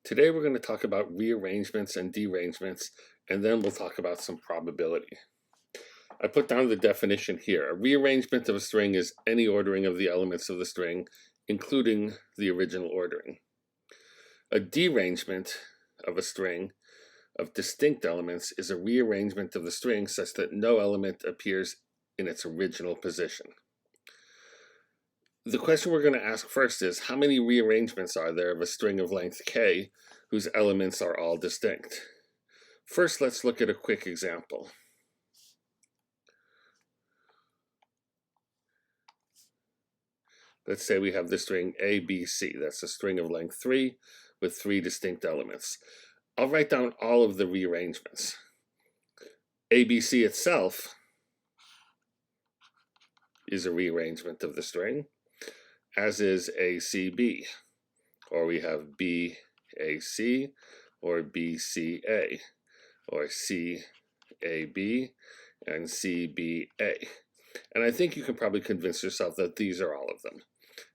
Today we're going to talk about rearrangements and derangements, and then we'll talk about some probability. I put down the definition here. A rearrangement of a string is any ordering of the elements of the string, including the original ordering. A derangement of a string of distinct elements is a rearrangement of the string such that no element appears in its original position. The question we're going to ask first is, how many rearrangements are there of a string of length k whose elements are all distinct? First, let's look at a quick example. Let's say we have the string ABC. That's a string of length 3 with 3 distinct elements. I'll write down all of the rearrangements. ABC itself is a rearrangement of the string, as is ACB, or we have BAC, or BCA, or CAB, and CBA. And I think you can probably convince yourself that these are all of them.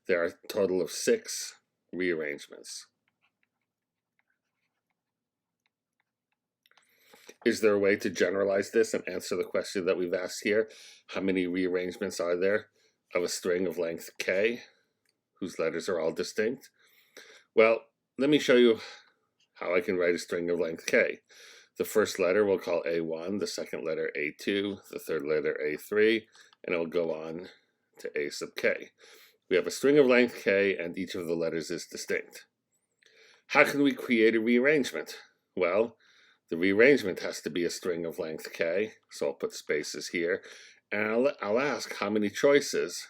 There are a total of 6 rearrangements. Is there a way to generalize this and answer the question that we've asked here? How many rearrangements are there of a string of length k whose letters are all distinct? Well, let me show you how I can write a string of length k. The first letter we'll call A1, the second letter A2, the third letter A3, and it'll go on to A sub k. We have a string of length k, and each of the letters is distinct. How can we create a rearrangement? Well, the rearrangement has to be a string of length k, so I'll put spaces here, and I'll ask how many choices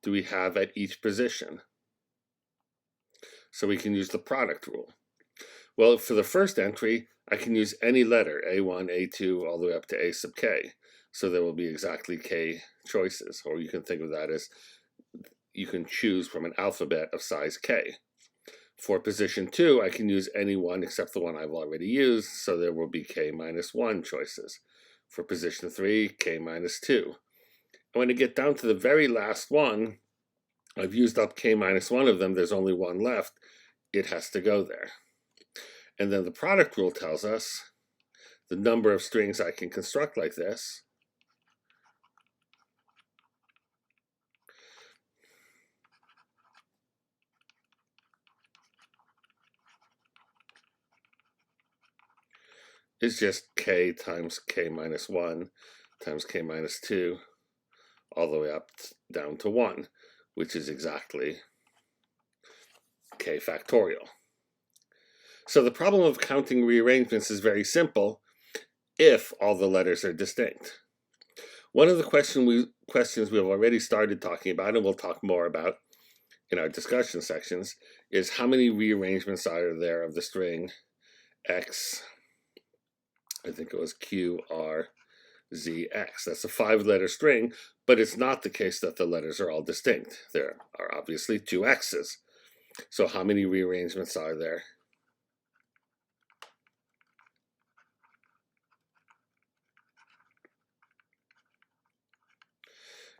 do we have at each position? So we can use the product rule. Well, for the first entry, I can use any letter, A1, A2, all the way up to A sub k. So there will be exactly k choices, or you can think of that as you can choose from an alphabet of size k. For position 2, I can use any one except the one I've already used, so there will be k minus 1 choices. For position 3, k minus 2. And when I get down to the very last one, I've used up k minus 1 of them, there's only one left, it has to go there. And then the product rule tells us the number of strings I can construct like this is just k times k minus 1 times k minus 2 all the way up down to 1, which is exactly k factorial. So the problem of counting rearrangements is very simple if all the letters are distinct. One of the questions we've already started talking about, and we'll talk more about in our discussion sections, is how many rearrangements are there of the string x, I think it was QRZX. That's a 5-letter string, but it's not the case that the letters are all distinct. There are obviously 2 X's. So how many rearrangements are there?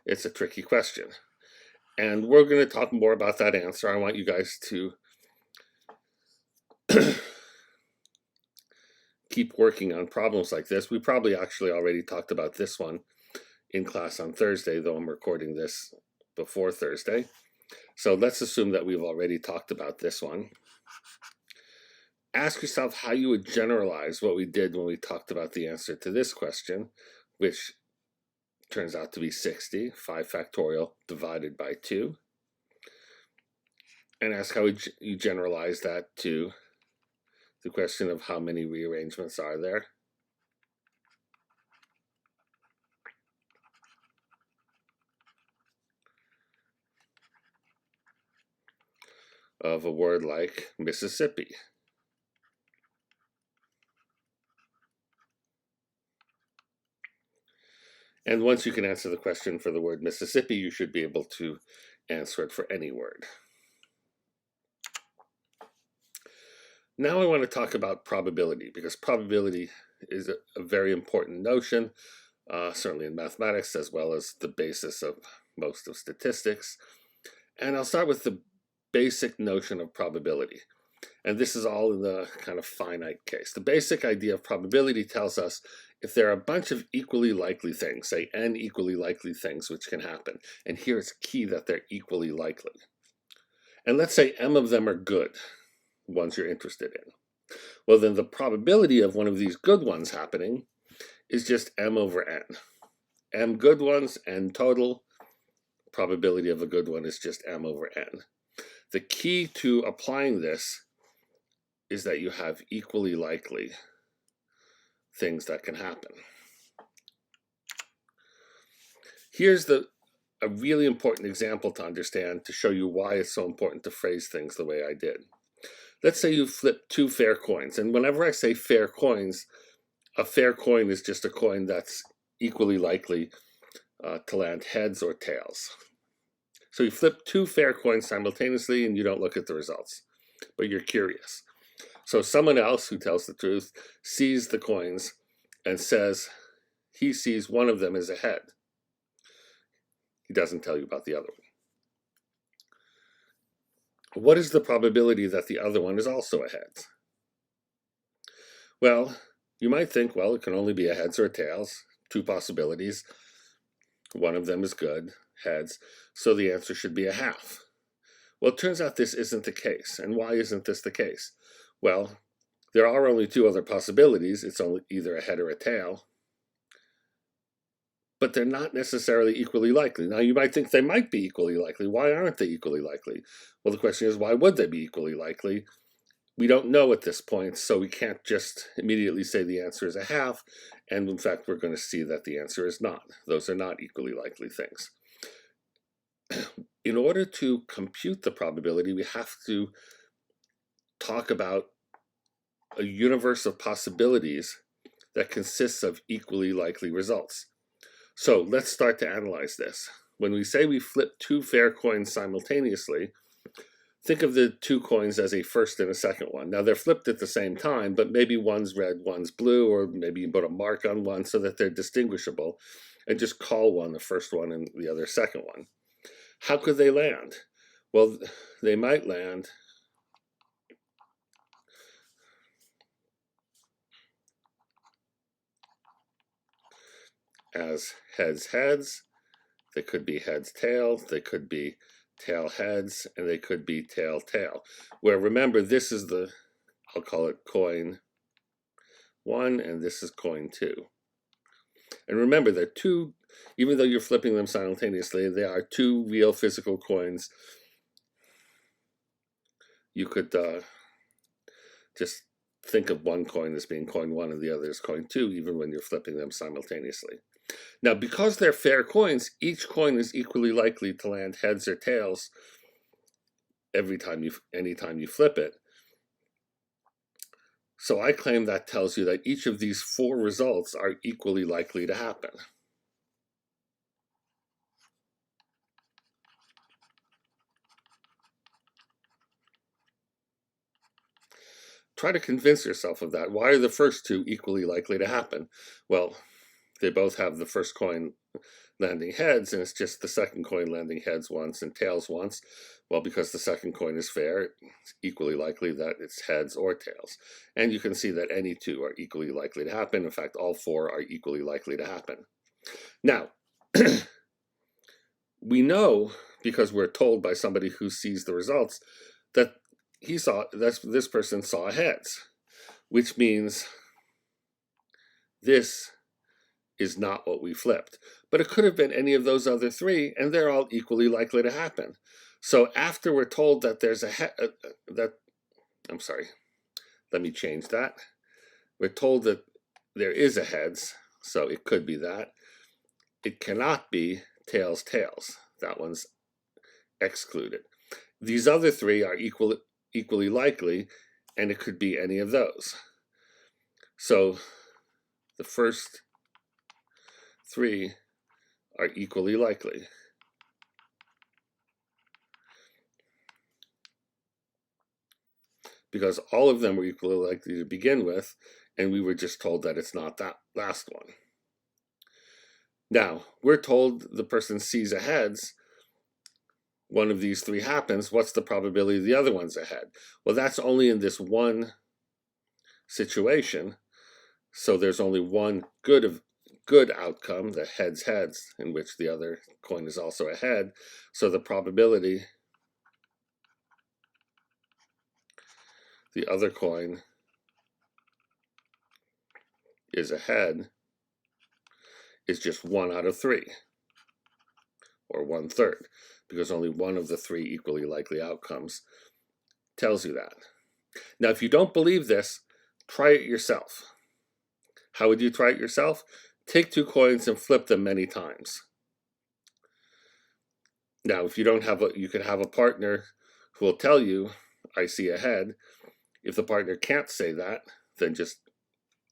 It's a tricky question. And we're going to talk more about that answer. I want you guys to keep working on problems like this. We probably actually already talked about this one in class on Thursday, though I'm recording this before Thursday. So let's assume that we've already talked about this one. Ask yourself how you would generalize what we did when we talked about the answer to this question, which turns out to be 60, 5 factorial divided by 2. And ask how you generalize that to the question of how many rearrangements are there. Of a word like Mississippi. And once you can answer the question for the word Mississippi, you should be able to answer it for any word. Now I want to talk about probability, because probability is a very important notion, certainly in mathematics, as well as the basis of most of statistics. And I'll start with the basic notion of probability. And this is all in the kind of finite case. The basic idea of probability tells us if there are a bunch of equally likely things, say n equally likely things which can happen, and here it's key that they're equally likely. And let's say m of them are good, ones you're interested in. Well, then the probability of one of these good ones happening is just m over n. M good ones, n total. Probability of a good one is just m over n. The key to applying this is that you have equally likely things that can happen. Here's a really important example to understand to show you why it's so important to phrase things the way I did. Let's say you flip two fair coins, and whenever I say fair coins, a fair coin is just a coin that's equally likely to land heads or tails. So you flip two fair coins simultaneously and you don't look at the results, but you're curious. So someone else who tells the truth sees the coins and says he sees one of them as a head. He doesn't tell you about the other one. What is the probability that the other one is also a heads? Well, you might think, well, it can only be a heads or a tails, two possibilities. One of them is good, heads, so the answer should be a half. Well, it turns out this isn't the case. And why isn't this the case? Well, there are only two other possibilities. It's only either a head or a tail. But they're not necessarily equally likely. Now, you might think they might be equally likely. Why aren't they equally likely? Well, the question is, why would they be equally likely? We don't know at this point, so we can't just immediately say the answer is a half. And in fact, we're going to see that the answer is not. Those are not equally likely things. In order to compute the probability, we have to talk about a universe of possibilities that consists of equally likely results. So let's start to analyze this. When we say we flip two fair coins simultaneously, think of the two coins as a first and a second one. Now they're flipped at the same time, but maybe one's red, one's blue, or maybe you put a mark on one so that they're distinguishable, and just call one the first one and the other second one. How could they land? Well, they might land as heads, heads. They could be heads, tail. They could be tail, heads, and they could be tail, tail. Where remember, this is the, I'll call it coin 1, and this is coin 2. And remember, they're two, even though you're flipping them simultaneously, they are two real physical coins. You could just think of one coin as being coin 1 and the other as coin 2, even when you're flipping them simultaneously. Now, because they're fair coins, each coin is equally likely to land heads or tails anytime you flip it. So I claim that tells you that each of these four results are equally likely to happen. Try to convince yourself of that. Why are the first two equally likely to happen? Well, they both have the first coin landing heads, and it's just the second coin landing heads once and tails once. Well, because the second coin is fair, it's equally likely that it's heads or tails. And you can see that any two are equally likely to happen. In fact, all four are equally likely to happen. Now, we know, because we're told by somebody who sees the results, that this person saw heads, which means this is not what we flipped. But it could have been any of those other three, and they're all equally likely to happen. So after we're told that there's let me change that. We're told that there is a heads, so it could be that. It cannot be tails, tails. That one's excluded. These other three are equally likely, and it could be any of those. So the first three are equally likely. Because all of them were equally likely to begin with, and we were just told that it's not that last one. Now, we're told the person sees a heads, one of these three happens, what's the probability the other one's ahead? Well, that's only in this one situation. So there's only one good outcome, the heads, in which the other coin is also ahead. So the probability the other coin is ahead is just 1 out of 3, or 1/3, because only one of the 3 equally likely outcomes tells you that. Now, if you don't believe this, try it yourself. How would you try it yourself? Take 2 coins and flip them many times. Now, if you don't have you could have a partner who will tell you, I see ahead. If the partner can't say that, then just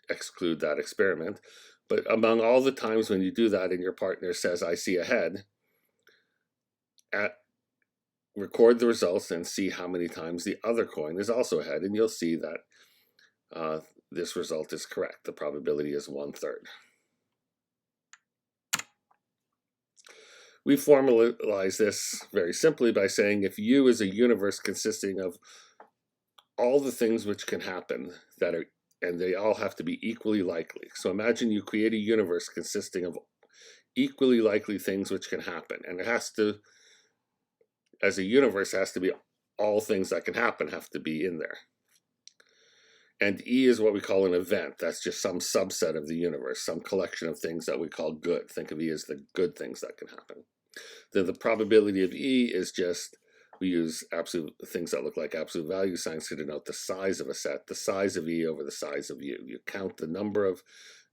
exclude that experiment. But among all the times when you do that and your partner says, I see ahead, record the results and see how many times the other coin is also ahead, and you'll see that this result is correct. The probability is 1/3. We formalize this very simply by saying if U is a universe consisting of all the things which can happen and they all have to be equally likely. So imagine you create a universe consisting of equally likely things which can happen, and it has to, as a universe, has to be all things that can happen have to be in there. And E is what we call an event. That's just some subset of the universe, some collection of things that we call good. Think of E as the good things that can happen. Then the probability of E is just, we use absolute things that look like absolute value signs to denote the size of a set, the size of E over the size of U. You count the number of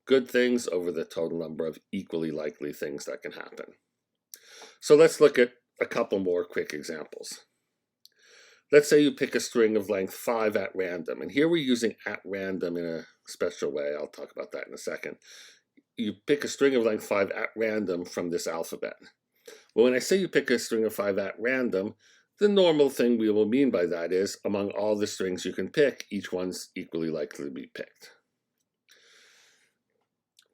good things over the total number of equally likely things that can happen. So let's look at a couple more quick examples. Let's say you pick a string of length 5 at random, and here we're using at random in a special way. I'll talk about that in a second. You pick a string of length 5 at random from this alphabet. Well, when I say you pick a string of 5 at random, the normal thing we will mean by that is among all the strings you can pick, each one's equally likely to be picked.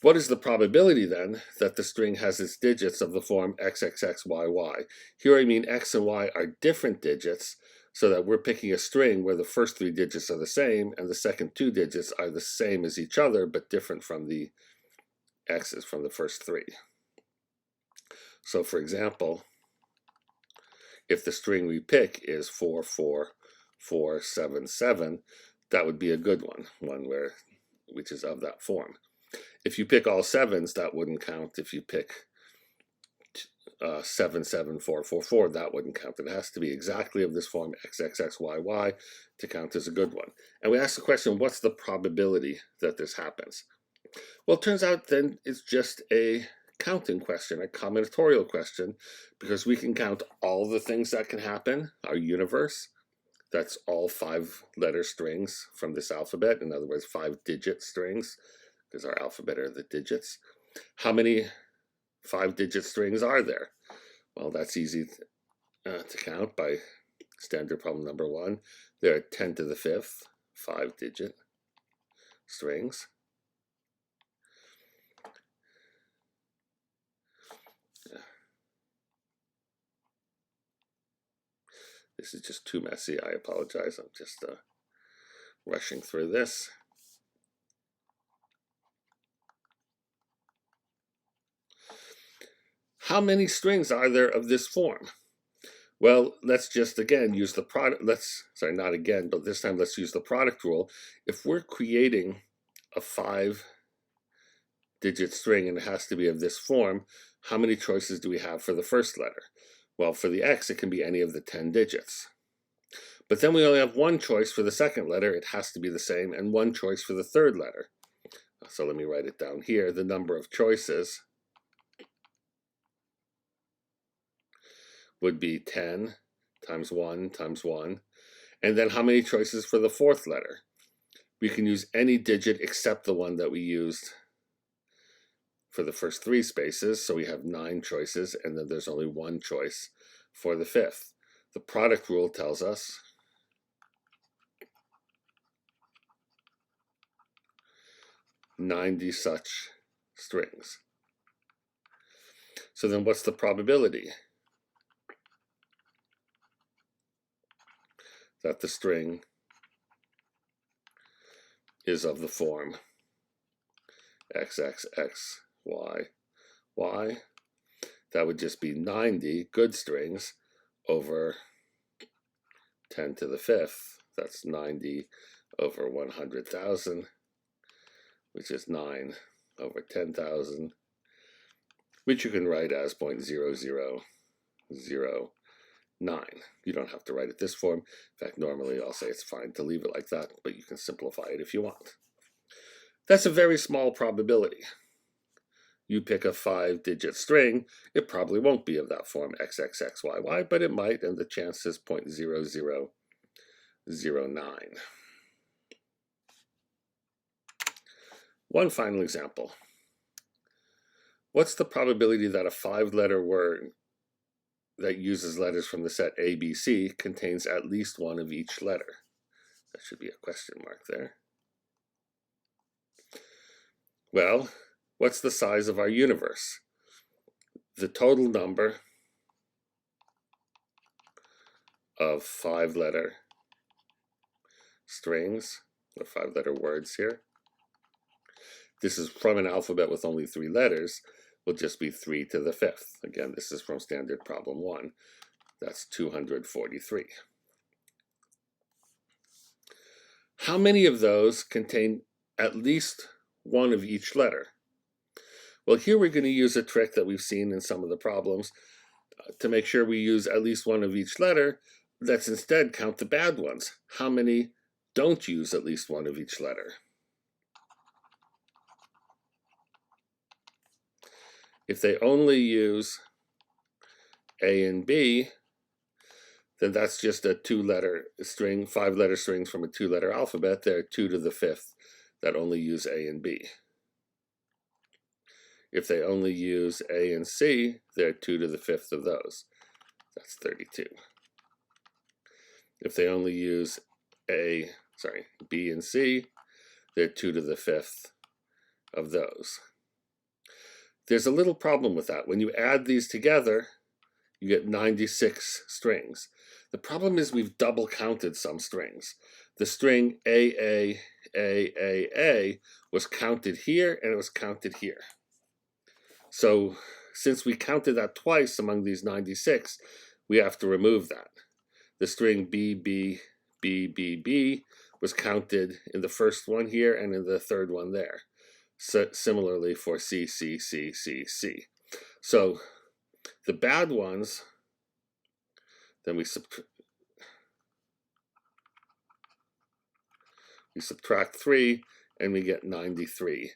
What is the probability then that the string has its digits of the form XXXYY? Here I mean X and Y are different digits, so that we're picking a string where the first 3 digits are the same and the second 2 digits are the same as each other but different from the X's from the first 3. So for example, if the string we pick is 44477, that would be a good one which is of that form. If you pick all 7s, that wouldn't count. If you pick 77444, that wouldn't count. It has to be exactly of this form XXXYY to count as a good one. And we ask the question, what's the probability that this happens? Well, it turns out then it's just a counting question, a combinatorial question, because we can count all the things that can happen, our universe. That's all 5-letter strings from this alphabet. In other words, 5-digit strings, because our alphabet are the digits. How many 5-digit strings are there? Well, that's easy to count by standard problem number 1. There are 10 to the 5th 5-digit strings. This is just too messy. I apologize. I'm just rushing through this. How many strings are there of this form? Well, let's just again use the product. Sorry, not again, but this time let's use the product rule. If we're creating a 5-digit string and it has to be of this form, how many choices do we have for the first letter? Well, for the X, it can be any of the 10 digits. But then we only have one choice for the second letter. It has to be the same, and one choice for the third letter. So let me write it down here. The number of choices would be 10 times 1 times 1. And then how many choices for the fourth letter? We can use any digit except the one that we used for the first 3 spaces. So we have 9 choices, and then there's only one choice for the 5th. The product rule tells us "90 such strings." So then what's the probability? that the string is of the form XXXY. That would just be 90 good strings over 10 to the 5th. That's 90 over 100,000, which is 9 over 10,000, which you can write as 0.0009. You don't have to write it this form. In fact, normally I'll say it's fine to leave it like that, but you can simplify it if you want. That's a very small probability. You pick a 5-digit string, it probably won't be of that form XXXYY, but it might, and the chance is 0.0009. One final example. What's the probability that a 5-letter word that uses letters from the set ABC contains at least one of each letter? That should be a question mark there. Well, what's the size of our universe? The total number of 5-letter strings, or 5-letter words here. This is from an alphabet with only 3 letters, will just be 3 to the 5th. Again, this is from standard problem 1. That's 243. How many of those contain at least one of each letter? Well, here we're going to use a trick that we've seen in some of the problems to make sure we use at least one of each letter. Let's instead count the bad ones. How many don't use at least one of each letter? If they only use A and B, then that's just a 2-letter string, 5-letter strings from a 2-letter alphabet. They're 2 to the 5th that only use A and B. If they only use A and C, they're 2 to the 5th of those. That's 32. If they only use B and C, they're 2 to the 5th of those. There's a little problem with that. When you add these together, you get 96 strings. The problem is we've double counted some strings. The string A was counted here and it was counted here. So since we counted that twice among these 96, we have to remove that. The string B was counted in the first one here and in the third one there. So similarly for C. So the bad ones, then we subtract 3 and we get 93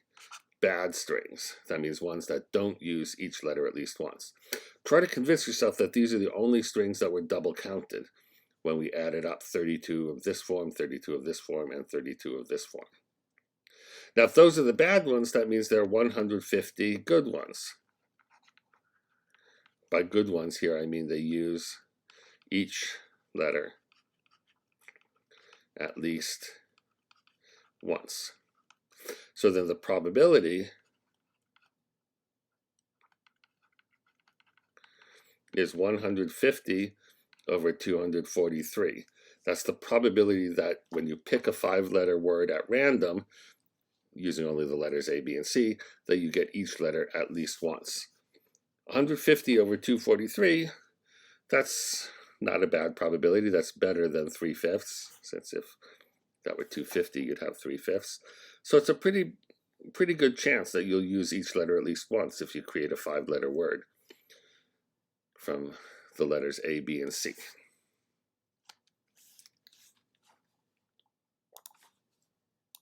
bad strings. That means ones that don't use each letter at least once. Try to convince yourself that these are the only strings that were double counted when we added up 32 of this form, 32 of this form, and 32 of this form. Now, if those are the bad ones, that means there are 150 good ones. By good ones here, I mean they use each letter at least once. So then the probability is 150 over 243. That's the probability that when you pick a 5-letter word at random, using only the letters A, B, and C, that you get each letter at least once. 150 over 243, that's not a bad probability. That's better than 3/5, since if that were 250, you'd have 3/5. So it's a pretty good chance that you'll use each letter at least once if you create a 5-letter word from the letters A, B, and C.